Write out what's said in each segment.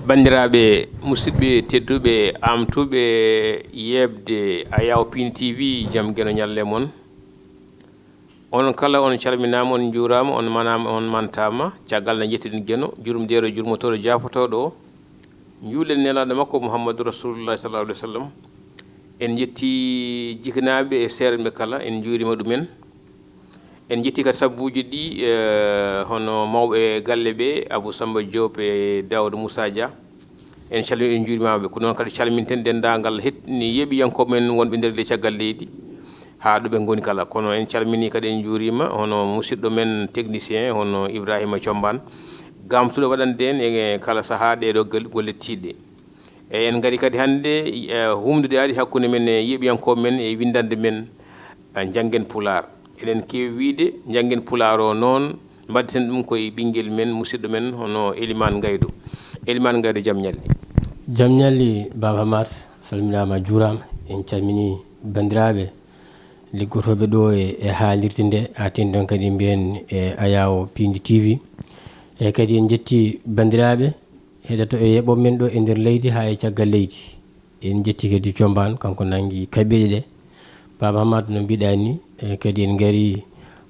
bandiraɓe musidɓe tedduɓe amtuɓe yebde ayaw Piindi TV jaam gueno ñalle moon on kala on calminama on juurama on manama on mantama caggal ne jettiɗen gueno jurumdero jurmotoɗo jafotoɗo o juulen nelaɗo makko Mouhammadou Rasulullah sallallahu alaihi wasallam en jetti jikanaɓe e serɓe kala en juurima ɗumen en jetti kadi sabbuji ɗi hono mawɓe galle ɓe Abou Samba Diop e Daoud Moussa Dia en calmini en juurimaɓe ko noon kadi calminten dendagal hetni yeeɓiyankoɓe men wonɓe nder le caggal leydi ha ɗo ɓe goni kala kono en calmini kadi en juurima hono musidɗo men technicien hono Ibrahima Thiombane gamtuɗo waɗande en e kala saaha ɗeɗo golle tiɗɗe e en gari kadi hannde humdude aadi hakkude men e yeeɓiyankoɓe men e windande men janggen PULAAR eɗen kewi wiide janggen PULAAR o noon mbaddeten ɗum koye ɓinguel men musidɗo men hono Elimane NGAYDO. Elimane NGAYDO jaam ñalli Baba HAMAAT salminama juurama en calmini bandiraɓe liggotoɓe ɗo e haalirde nde aten ɗon kadi mbiyen e ayaw Piindi TV e kadi en jetti bandiraɓe heɗoto e yeɓoɓe men ɗo e nder leydi ha e caggal leydi en jetti kadi Thiombane kanko nangi kaɓeje ɗe Baba HAMAAT no mbiɗa ni e kadi en gari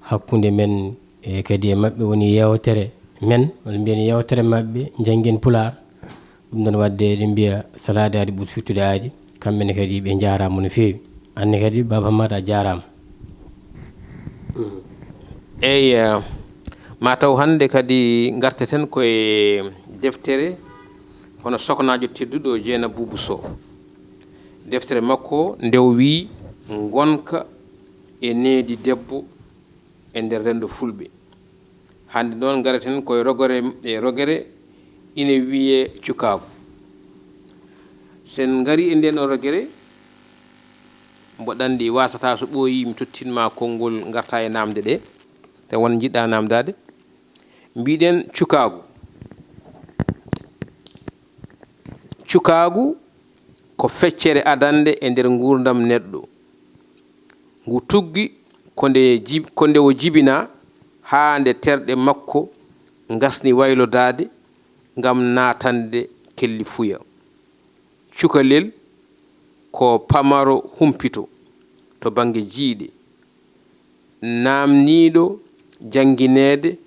hakkude men e kadi e mabɓe woni yewtere men wala mbiyen yewtere mabɓe janggen PULAAR ɗum ɗon wadde eɗen mbiya salade aadi ɓuuri firtude aadi kamɓene kadi ɓe jarama no fewi anne kadi Baba HAMAAT a jarama eyyi mataw hande kadi garteten koye deftere hono soknajo tedduɗo Jeena Boubou Sow deftere makko ndew wi gonka e needi debbo e nder rendo fulɓe hande noon garaten koye rogere ina wiye cukagu sen gari e nden o rogere mboɗandi wasata so ɓooyi mi tottinma konngol garta e namde ɗe te won jiɗɗa namdade mbiɗen cukagu ko feccere adande e nder gurdam neɗɗo ngu tuggi ko nde o jibina ha nde terɗe makko gasni waylodade ngam natande kelli fuya cukalel ko pamaro humpito to bange jiiɗe namniɗo janginede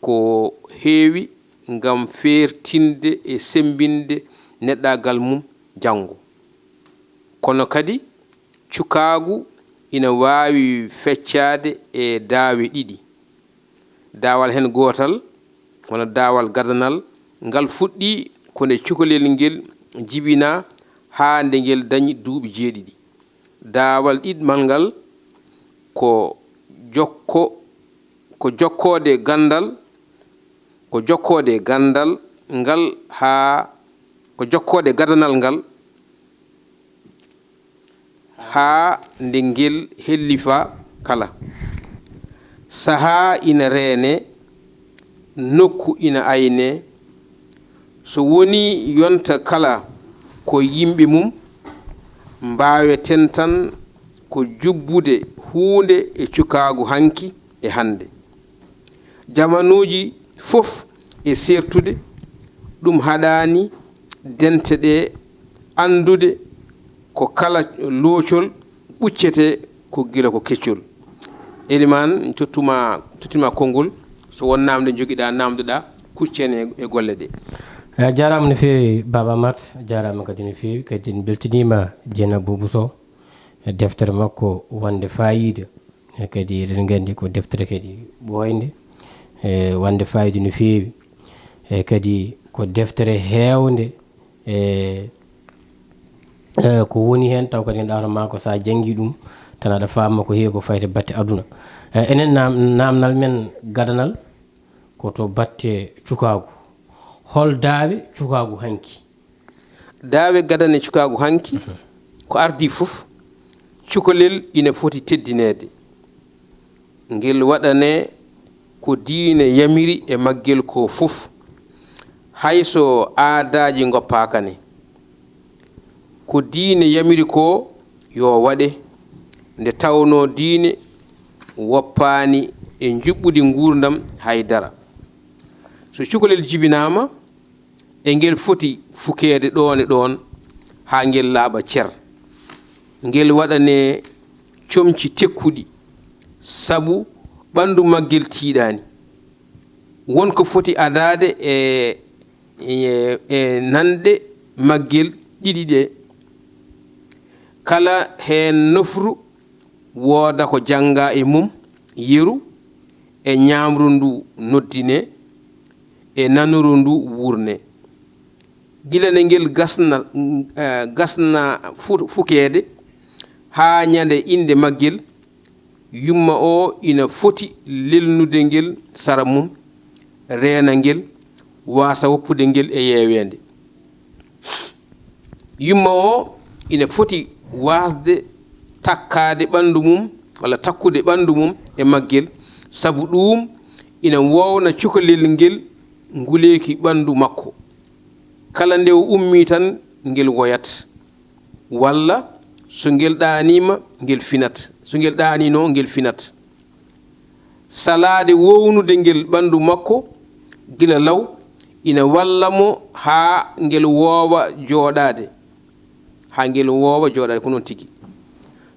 ko heewi ngam fertinde e sembinde neɗɗagal mum jango kono kadi cukagu ina wawi feccade e daawe ɗiɗi daawal hen gotal wona daawal gadanal ngal fuɗɗi ko nde cukalel ngel jibina ha nde ngel dañi duuɓi jeeɗiɗi daawal ɗiɗmal ngal ko jokkode gandal ngal ko jokkode gadanal ngal ha nde ngel hellifa kala saha ina reene nokku ina ayne so woni yonta kala ko yimɓe mum mbaweten tan ko jubbude hunde e cukagu hanki e hande jamanuji fof e sertude ɗum haɗani dente ɗe andude ko kala loocol ɓuccete ko gila ko keccol Elimane tottima konngol so won namde joguiɗa namdoɗa kuccene e golle ɗe jarama no fewi Baba HAMAAT jarama kadi no fewi kadi en beltanima Jeena Boubou Sow e deftere makko wonde fayida e kadi eɗen gandi ko deftere kadi ɓoyde e wonde fayida no fewi e kadi ko deftere hewde e ko woni hen taw kadi ɗawno ma ko sa jangi ɗum tan aɗa famma ko heewi ko fayte batte aduna enen namnal men gadanal koto batte cukagu hol daawe cukagu hanki daawe gadane cukagu hanki ko ardi fof cukalel ina foti teddinede ngel waɗane ko diine yamiri e maggel ko fof hayso aadaji goppakane ko diine yamiri ko yo waɗe nde tawno diine woppani e juɓɓude gurdam haydara so cukalel jibinama e ngel foti fukede ɗon e ɗon ha ngel laaɓa cer ngel waɗane comci tekkuɗi sabu ɓandu maggel tiiɗani wonko foti adade e nande maggel ɗiɗi ɗe kala hen nofru wooda ko janga e mum yeru e ñamru ndu noddine e nanuru ndu wurne gilane ngel gasna fukede ha ñande inde maggel yumma o ina foti lelnude ngel sara mum reena ngel wasa woppude ngel e yeewende yumma o ina foti wasde takkade ɓandu mum walla takkude ɓandu mum e maggel sabu ɗum ina wowna cukalel ngel nguleki ɓandu makko kala nde ummi tan ngel woyat walla so ngel ɗanima ngel finat so ngel ɗanino ngel finat salade wownude ngel ɓandu makko gila law ina walla mo ha ngel woowa jooɗade ko noon tigi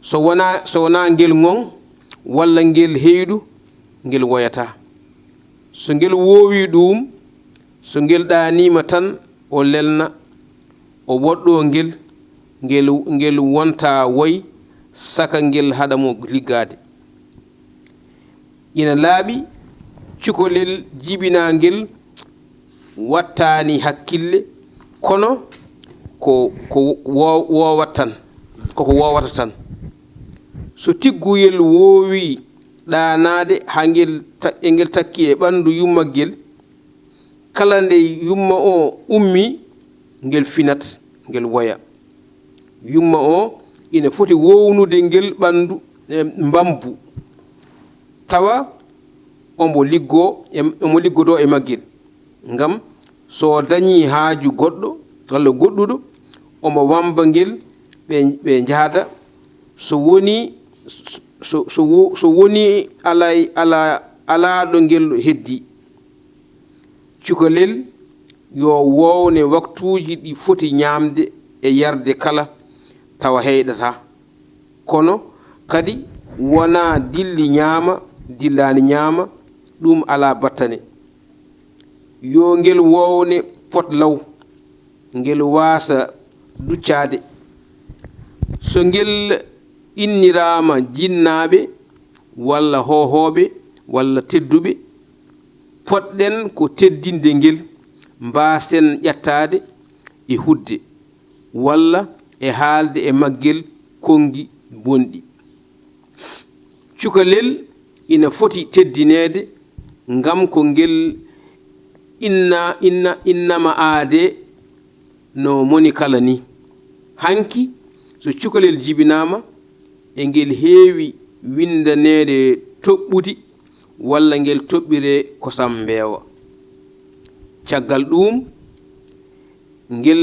so wona ngel gon walla ngel heyɗu ngel woyata so ngel woowi ɗum so ngel ɗanima tan o lelna o woɗɗo ngel wonta woy saka ngel haɗamo liggade ina laaɓi cukalel jibinagel wattani hakkille kono koko wowata tan so tigguyel woowi ɗanade ha ngel takki e ɓandu yummagel kala nde yumma o ummi ngel finat ngel woya yumma o ina foti wownude ngel ɓandu mbambu tawa omo liggodo e maggel ngam so dañi haaju goɗɗo walla goɗɗuɗo omo wamba ngel ɓe jahata so woni alaɗo ngel heddi cukalel yo wowne waktuji ɗi foti ñamde e yarde kala tawa heyɗata kono kadi wona dillani ñaama ɗum ala battane yo ngel wowne pot law ngel wasa duccade so ngel innirama jinnaɓe walla hohoɓe walla tedduɓe potɗen ko teddinde ngel mbasen ƴettade e hudde walla e haalde e maggel kongi bonɗi cukalel ina foti teddinede ngam ko ngel innama aade no moni kala ni hanki so cukalel jibinama e ngel heewi windanede toɓɓudi walla ngel toɓɓire kosam mbeewa caggal ɗum ngel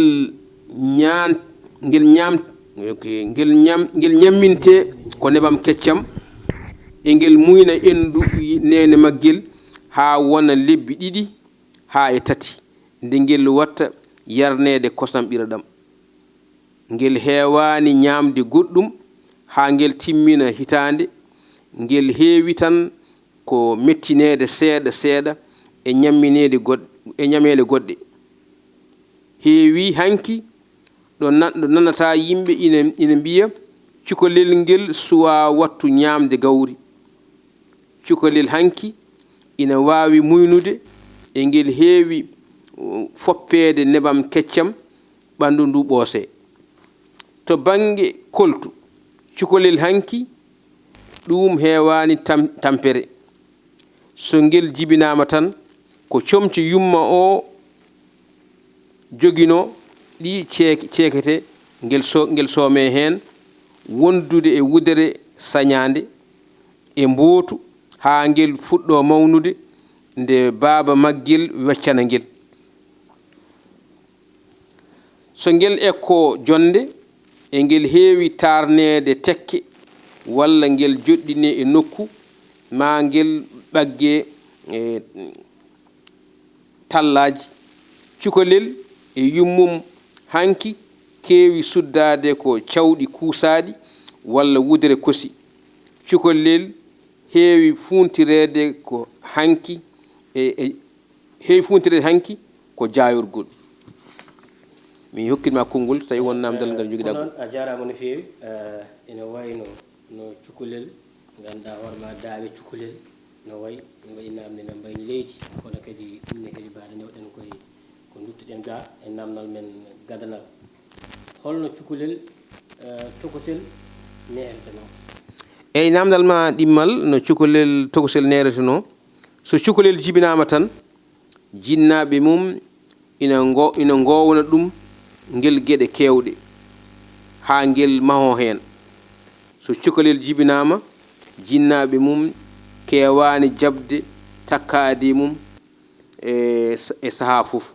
ñamminte ko nebam keccam e ngel muyna endu nene maggel ha wona lebbi ɗiɗi ha e tati nde ngel watta yarnede kosam ɓiraɗam ngel heewani ñamde goɗɗum ha ngel timmina hitande ngel heewi tan ko mettinede seeɗa seeɗa e ñamede goɗɗe heewi hanki ɗo nanata yimɓe ina mbiya cukalel ngel suwa wattu ñamde gawri cukalel hanki ina wawi muynude e ngel heewi foppede nebam keccam ɓandu ndu ɓoose to bange koltu cukalel hanki ɗum heewani tampere so ngel jibinama tan ko comci yumma o jogino ɗi ceekete ngel soome hen wondude e wudere sañande e mbootu ha ngel fuɗɗo mawnude nde baaba maggel weccana ngel so ngel ekko jonde e ngel heewi tarnede tekke walla ngel joɗɗine e nokku ma ngel ɓagge tallaji cukalel e yummum hanki keewi suddade ko cawɗi kuusaɗi walla wudere kosi cukalel heewi funtirede ko hanki heewi funtirede hanki ko jaayorgol mi hokkitma konngol tawi won namdal ngal jogiɗa noon a jarama no feewi ene wayno no cukalel ganduɗa hoorema daawe cukalel no wayi ɗum waɗi namde no mbayni leydi kono kadi ɗumne kadi mbaɗa newɗen koye ko duttoɗen ga e namdal men gadanal holno cukalel tokosel nereteno eyyi namdal ma ɗimmal no cukalel tokosel nereteno so cukalel jibinama tan jinnaɓe mum ina gowna ɗum ngel gueɗe kewɗe ha ngel maho hen so cukalel jibinama jinnaɓe mum kewani jabde takkade mum e saaha fof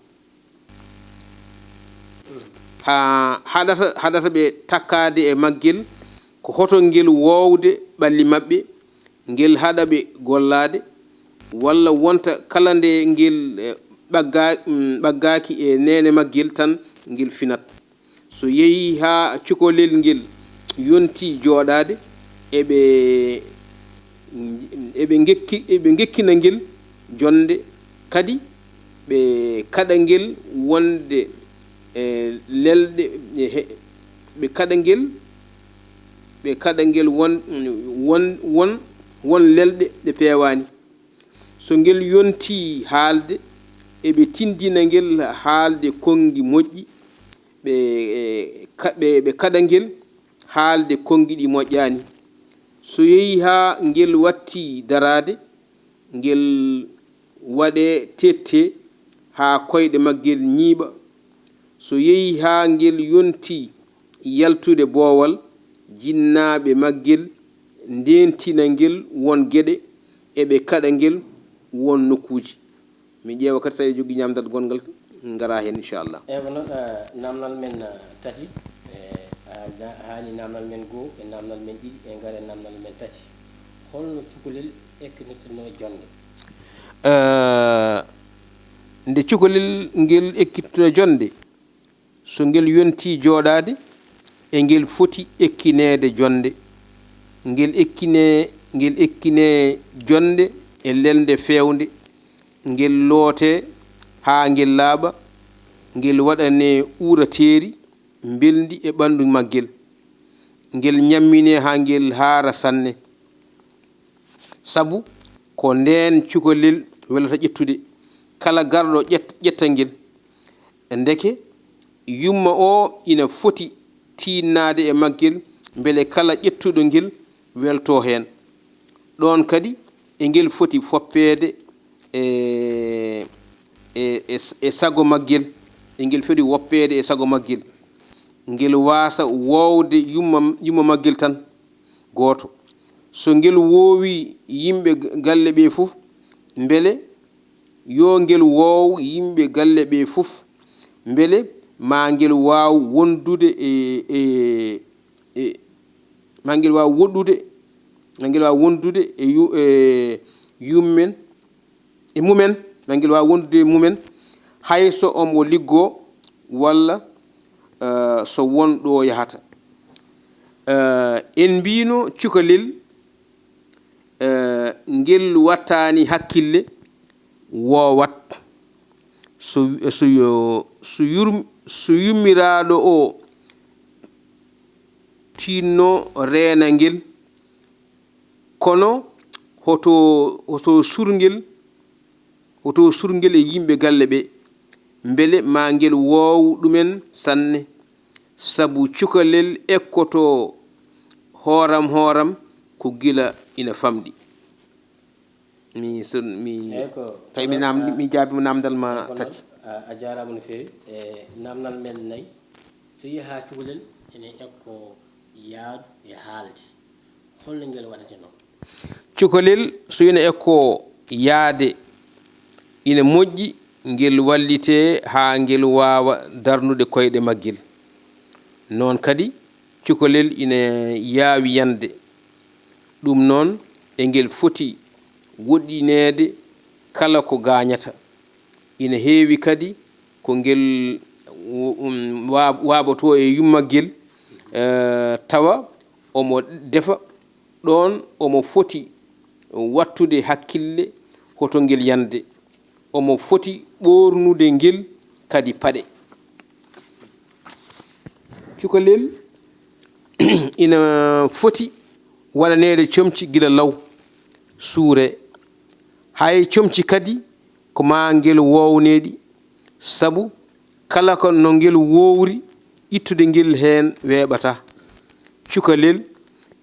haɗata ɓe takkade e maggel ko hoto ngel wowde ɓalli mabɓe ngel haɗa ɓe gollade walla wonta kala nde ngel ɓaggaki e nene maggel tan ngel finat so yeehi ha cukalel ngel yonti joɗade eɓe gekkina ngel jonde kadi ɓe kaɗa ngel wonde lelɗe ɓe kaɗa ngel won lelɗe ɗe pewani so ngel yonti haalde eɓe tindina ngel haalde kongi moƴƴi ɓe kaɗa ngel haalde kongi ɗi moƴƴani so yeehi ha ngel watti darade ngel waɗe tette ha koyɗe maggel ñiiɓa so yeehi ha ngel yonti yaltude boowal jinnaɓe maggel ndentina ngel won gueɗe eɓe kaɗa ngel won nokkuji mi ƴeewa kadi tawi jogui ñamdal gongal ngara hen inchallah eyyi ko noon namdal men tati haali namdal men goho e namdal men ɗiɗi e gaare namdal men tati holno cukalel ekkitirno jonde nde cukalel ngel ekkitino jonde so ngel yonti joɗade e ngel foti ekkinede jonde ngel ekkine jonde e lelde fewde ngel loote ha ngel laaɓa ngel waɗane uurateeri belndi e ɓandu maggel ngel ñammine ha ngel haara sanne sabu ko nden cukalel welata ƴettude kala garɗo ƴetta ngel ndeke yumma o ina foti tinnade e maggel beele kala ƴettuɗo ngel welto hen ɗon kadi e ngel foti foppede e sago maggel e ngel foti woppede e sago maggel ngel wasa wowde yumma maggel tan goto so ngel woowi yimɓe galle ɓe fof beele yo ngel woow yimɓe galle ɓe fof beele ma ngel waw wondude ma ngel waw wondude e yummen e mumen ma ngel waw wondude e mumen hayso omo liggo walla so wonɗo yahata en mbino cukalel ngel wattani hakkille wowat so yummiraɗo o tinno reena ngel kono hoto surngel e yimɓe galle ɓe beele ma ngel woow ɗumen sanne sabu cukalel ekkoto horam ko gila ina famɗi mi tawi mi jaabima namdal ma tati a jarama no fewi e namdal men nayyi so yeehi ha cukalel ene ekko yaadu e haalde holno ngel waɗate noon cukalel so ina ekko yaade ina moƴƴi ngel wallite ha ngel wawa darnude koyɗe maggel noon kadi cukalel ina yaawi yande ɗum noon e ngel foti woɗɗinede kala ko gañata ina heewi kadi ko ngel waaboto e yummagel tawa omo defa ɗon omo foti wattude hakkille hoto ngel yande omo foti ɓornude ngel kadi paɗe cukalel ina foti waɗanede comci gila law suure hay comci kadi ko ma ngel wowneɗi sabu kala ko no ngel wowri ittude ngel hen weɓata cukalel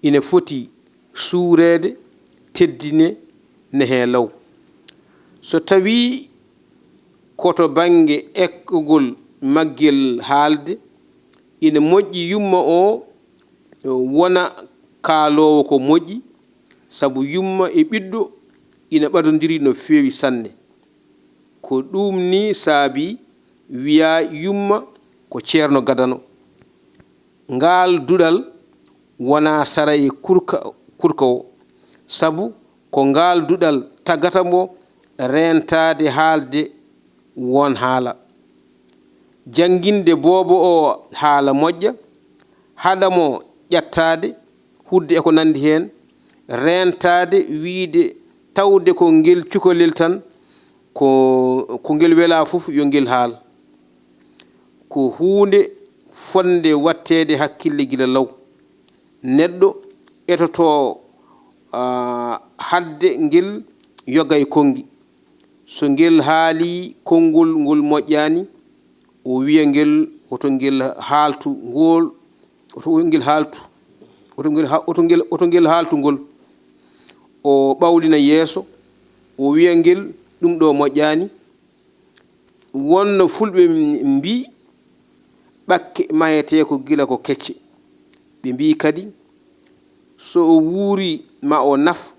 ina foti suurede teddine ne he law so tawi koto bange ekkugol maggel haalde ina moƴƴi yumma o wona kaalowo ko moƴƴi sabu yumma e ɓiɗɗo ina ɓadodiri no feewi sanne ko ɗum ni saabi wiya yumma ko ceerno gadano ngal duɗal wona sara e kurka o sabu ko ngal duɗal tagata mo rentade haalde won haala janginde boobo o haala moƴƴa haɗamo ƴettade hudde eko nandi hen rentade wiide tawde ko ngel cukalel tan ko ngel wela fof yo ngel haal ko hunde fonde wattede hakkille gila law neɗɗo etoto hadde ngel yoga e kongi so ngel haali konngol ngol moƴƴani o wiya ngel oto ngel haaltu ngol oto ngel haaltu oto ngel haaltu ngol o ɓawlina yeeso o wiya ngel ɗum ɗo moƴƴani wonno fulɓe mbi ɓakke mayete ko gila ko kecce ɓe mbi kadi so o wuuri ma o naf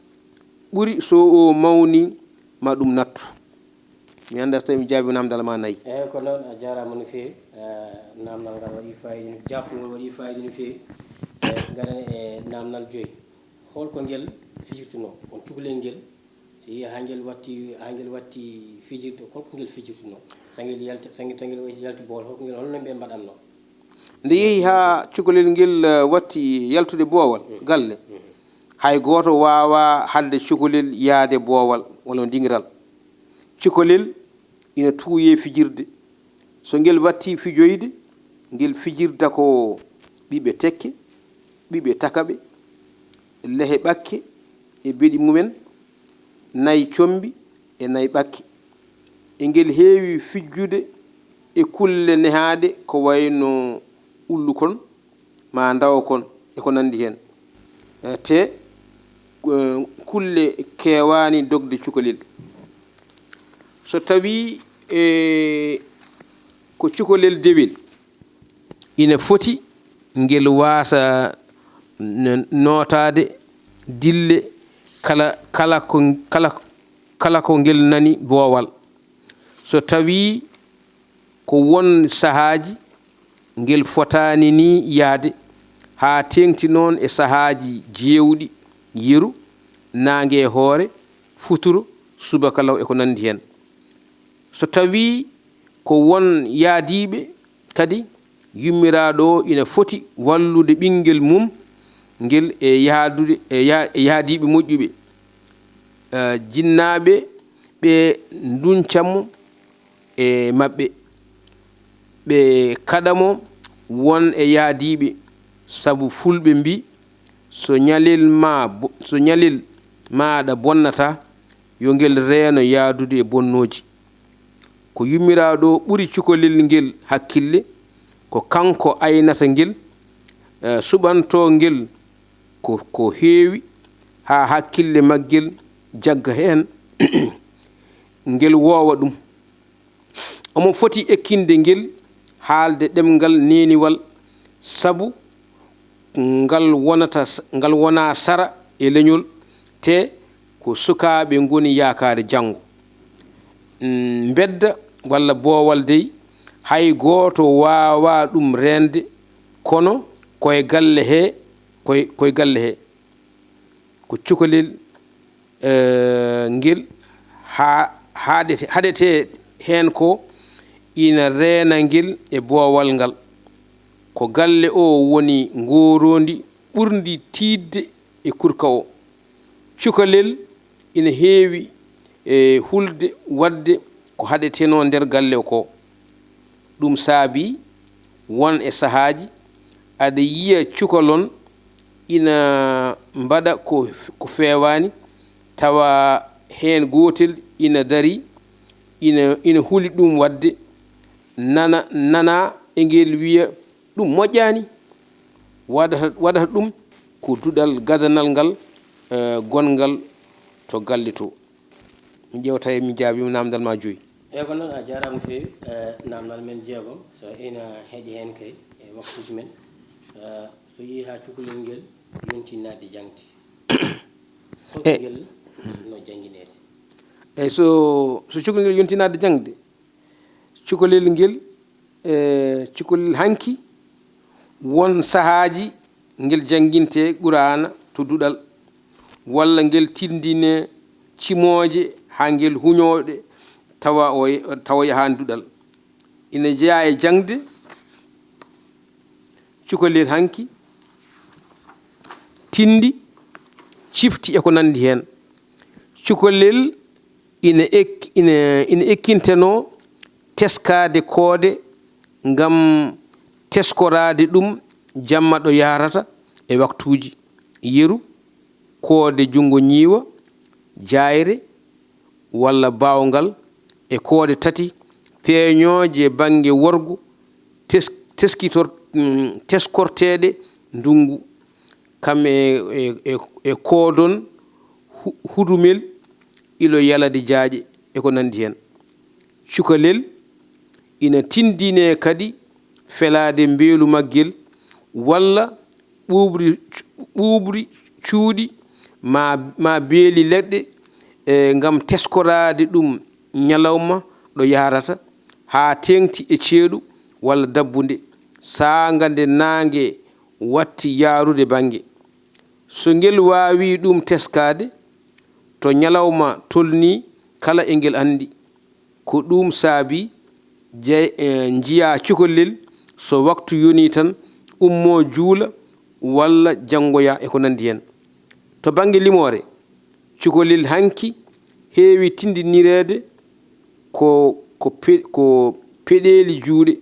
ɓuri so o mawni ma ɗum nattu mi anda so tawi mi jaabi namdal ma nayi eyyi ko noon a jarama no feewi namdal ngal waɗi fayida jappugol waɗi fayida no feewi gaɗane e namdal joyyi holko ngel fijirtuno on cukalel ngel so yi ha ngel watti fijirde holko ngel fijirtuno sangel yalti boowal holko ngel holno ɓe mbaɗanno nde yeehi ha cukalel ngel watti yaltude boowal galle hay goto wawa hadde cukalel yaade boowal walla dingiral cukalel ina tuuye fijirde so ngel watti fijoyde ngel fijirda ko ɓiɓe tekke ɓiɓe takaɓe lehe ɓakke e beɗi mumen nayi combi e nayi ɓakke e ngel heewi fijjude e kulle nehade ko wayno ullu kon ma ndaw kon e ko nandi hen te kulle kewani dogde cukalel so tawi ko cukalel dewel ina foti ngel wasa notade dille kala ko ngel nani boowal so tawi ko won sahaji ngel fotani ni yaade ha tengti noon e sahaji jewɗi yeru nangue hoore futuro subaka law e ko nandi hen so tawi ko won yaadiɓe kadi yummiraɗo ina foti wallude ɓinguel mum ngel e yahdude e yaadiɓe moƴƴuɓe jinnaɓe ɓe duncamo e mabɓe ɓe kaɗamo won e yaadiɓe sabu fulɓe mbi so ñalel maɗa bonnata yo ngel reeno yaadude e bonnoji ko yummiraɗo ɓuri cukalel ngel hakkille ko kanko aynata ngel suɓanto ngel ko heewi ha hakkille maggel jagga hen ngel woowa ɗum omo foti ekkinde ngel haalde ɗemgal neniwal sabu ngal wona sara e leñol te ko sukaɓe goni yakare janggo bedda walla boowal dey hay goto wawa ɗum rende kono koye galle he ko cukalel ngel haɗete hen ko ina reena ngel e boowal ngal ko galle o woni ngorondi ɓurdi tiidde e kurka o cukalel ina heewi hulde wadde ko haɗeteno nder galle ko ɗum saabi won e sahaaji aɗa yiya cukalon ina mbaɗa ko feewani tawa hen gotel ina dari ina huli ɗum wadde nana e ngel wiya ɗum moƴƴani waɗata ɗum ko duɗal gadanal ngal gongal to galle to mi ƴewta e mi jaabima namdal ma joyi e ko noon a jarama feewi namdal men jeegom so ina heeƴi hen kay e waktuji men so yeehi ha cukalel ngel yonti nadde jangde holko ngel no jangguinede eyyi so cukalel ngel yonti nadde jangde cukalel ngel cukalel hanki won sahaji ngel jangguinte qur'ana to duɗal walla ngel tindine cimoje ha ngel huñoɗe tawa yahani duɗal ina jeeya e jangde cukalel hanki tindi cifti e ko nandi hen cukalel ina ekkinteno teskade koode ngam teskorade ɗum jamma ɗo yarata e waktuji yeru koode jungo ñiiwa jayre walla bawgal e koode tati feeñoje bange worgo teskorteɗe ndungu kam e koodon hudumel ilo yalade jaaje e ko nandi hen cukalel ina tindine kadi felade mbeelu maggel walla ɓuuɓri cuuɗi ma beeli leɗɗe ngam teskorade ɗum ñalawma ɗo yarata ha tengti e ceeɗu walla dabbunde saanga nde nangue watti yarude bange so ngel wawi ɗum teskade to ñalawma tolni kala e ngel andi ko ɗum saabi jiya cukalel so waktu yoni tan ummo juula walla janggoya e ko nandi hen to bange limore cukalel hanki heewi tindinirede ko peɗeli juuɗe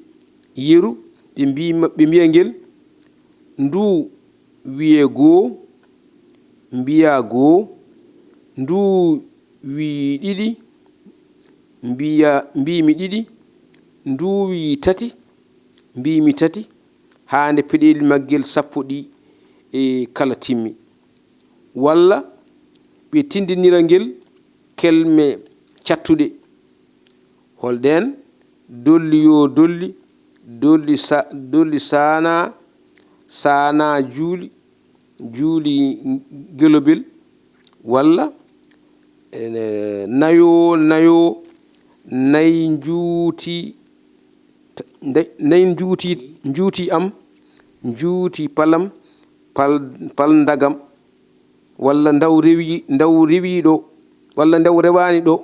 yeru ɓe mbiya ngel ndu wiye goo mbiya goo ndu wi ɗiɗi mbimi ɗiɗi ndu wi tati mbimi tati ha nde peɗeli maggel sappo ɗi e kala timmi walla ɓe tindinira ngel kelme cattuɗe holɗen dolli yo dolli sana juuli gelobel walla nayo nayi njuuti am njuuti palam pal ndagam walla ndaw rewi ɗo walla ndaw rewani ɗo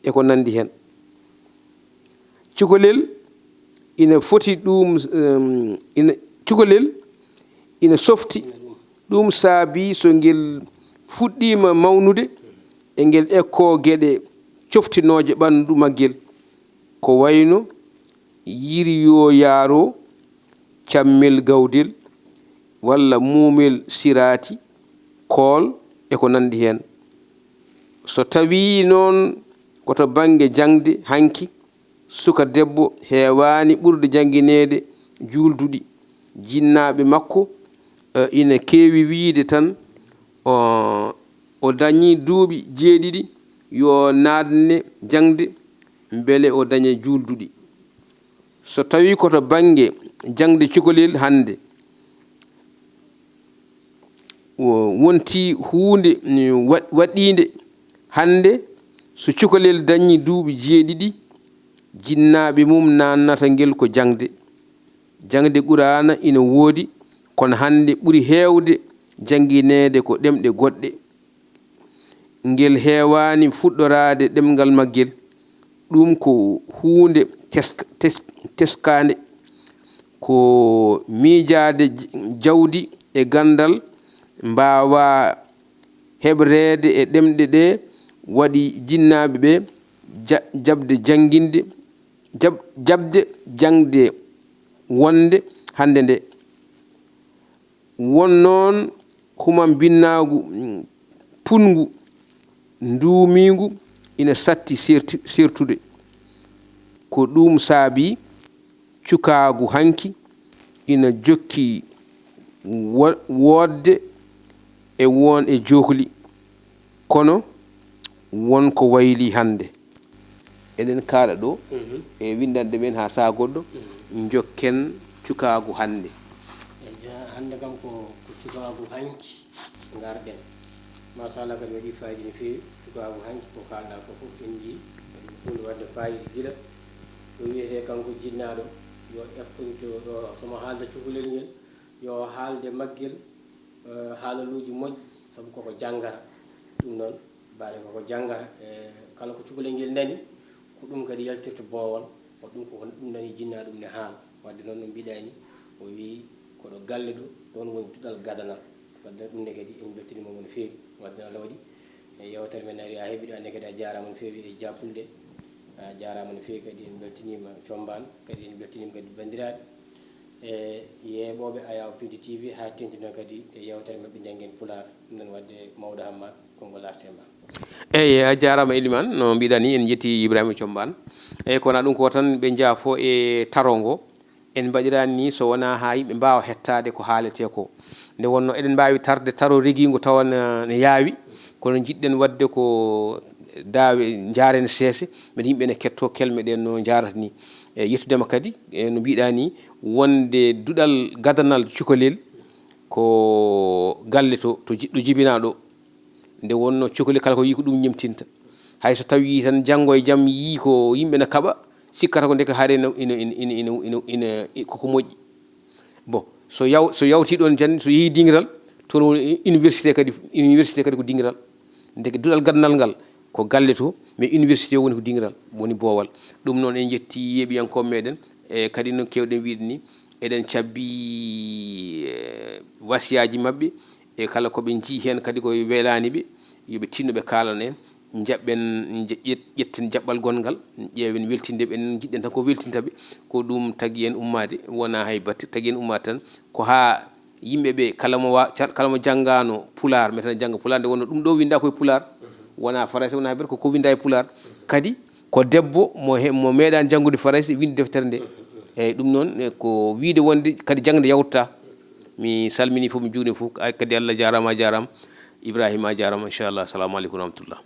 e ko nandi hen cukalel ina foti ɗum cukalel ina softi ɗum saabi so ngel fuɗɗima mawnude e ngel ekko gueɗe coftinoje ɓandu maggel ko wayno yiriyo yaaro cammel gawdel walla mumel sirati kool e ko nandi hen so tawi noon koto bange jangde hanki suka debbo heewani ɓurde janginede julduɗi jinnaɓe makko ina keewi wiide tan o dañi duuɓi 7 yo nadne jangde beele o daña julduɗi so tawi koto bange jangde cukalel hande wonti hunde waɗinde hande so cukalel dañi duuɓi 7 jinnaɓe mum nannata ngel ko jangde qur'ana ina woodi kono hande ɓuri heewde janginede ko ɗemɗe goɗɗe ngel heewani fuɗɗorade ɗemgal maggel ɗum ko hunde teskande ko miijade jawdi e gandal mbawa heɓrede e ɗemɗe ɗe waɗi jinnaɓe ɓe jabde jangde wonde hande nde won noon human binnagu pungu ndumigu ina satti sertude ko ɗum saabi cukagu hanki ina jokki wodde e won e johli kono won ko wayli hande eɗen kaala ɗo e windande men ha saa goɗɗo jokken cukagu hande hande kam ko cukagu hanki garden machallah kadi waɗi fayida no fewi cukagu hanki ko kalɗa ko fof en jii hunde wadde fayida gila ɗo wiyete kanko jinnaɗo yo ƴakkunto ɗo somo haalda cukalel ngel yo haalde maggel haalaluji moƴƴi saabu koko janggara ɗum noon mbaɗe koko janggara e kala ko cukalel ngel nani ko ɗum kadi yaltirta boowal o ɗum ko ɗum nani jinna ɗum ne haala wadde noon no mbiɗani o wi koɗo galle ɗo ɗon woni duɗal gadanal wadde ɗum ne kadi en beltinimomo no fewi wadde Allah waɗi e yewtere men ari a heeɓiɗo anne kadi a jarama no fewi e jappulde a jarama no fewi kadi en beltinima combaan kadi en beltinima kadi bandiraɓe e yeeɓoɓe ayaw Piindi TV ha tentino kadi e yewtere mabɓe janggen pulaar ɗum noon wadde mawɗo Hammat konngol artema eyyi a jarama Elimane no mbiɗa ni en jetti Ibrahima Combaan eyyi kono ɗum ko tan ɓe jaafo e tarongo en mbaɗirani ni so wona ha yimɓe mbawa hettade ko haalete ko nde wonno eɗen mbawi tarde taro reguigo tawa ne yaawi kono jiɗɗen wadde ko daawe jaren seese mbeɗa yimɓe ne ketto kelme ɗen no jarata ni e yettudema kadi no mbiɗa ni wonde duɗal gadanal cukalel ko galle to jiɗɗo jibina ɗo nde wonno cukalel kala ko yi ko ɗum ñemtinta hayso tawi tan janggo e jaam yi ko yimɓe ne kaɓa sikkata ko ndeke haare ina koko moƴƴi bon so yawti ɗon tan so yeehi dingiral toon woni université kadi ko dingiral ndeke duɗal gadanal ngal ko galle to mais université woni ko dingiral woni boowal ɗum noon en jetti yeeɓiyankoɓe meɗen e kadi no kewɗen wiide ni eɗen cabbi wasiyaji mabɓe e kala koɓe jii hen kadi ko welani ɓe yoɓe tinno ɓe kalana en jaɓɓen ƴetten jaɓɓal gongal ƴeewen weltindeɓe en jiɗɗen tan ko weltintaɓe ko ɗum tagui en ummade wona hay batte tagui en ummade tan ko ha yimɓeɓe kala mo janggano pulaar metana jangga pulaar nde wonno ɗum ɗo winda koye pulaar wona français wona ber ko winda e pulaar kadi ko debbo mo meeɗani janggude français winde deftere nde eyyi ɗum noon ko wiide wonde kadi jangde yawtata mi salmini fof mi juuni fof kadi Allah jarama a jarama Ibrahima a jarama inchallah assalamu aleykum wa rahmatullah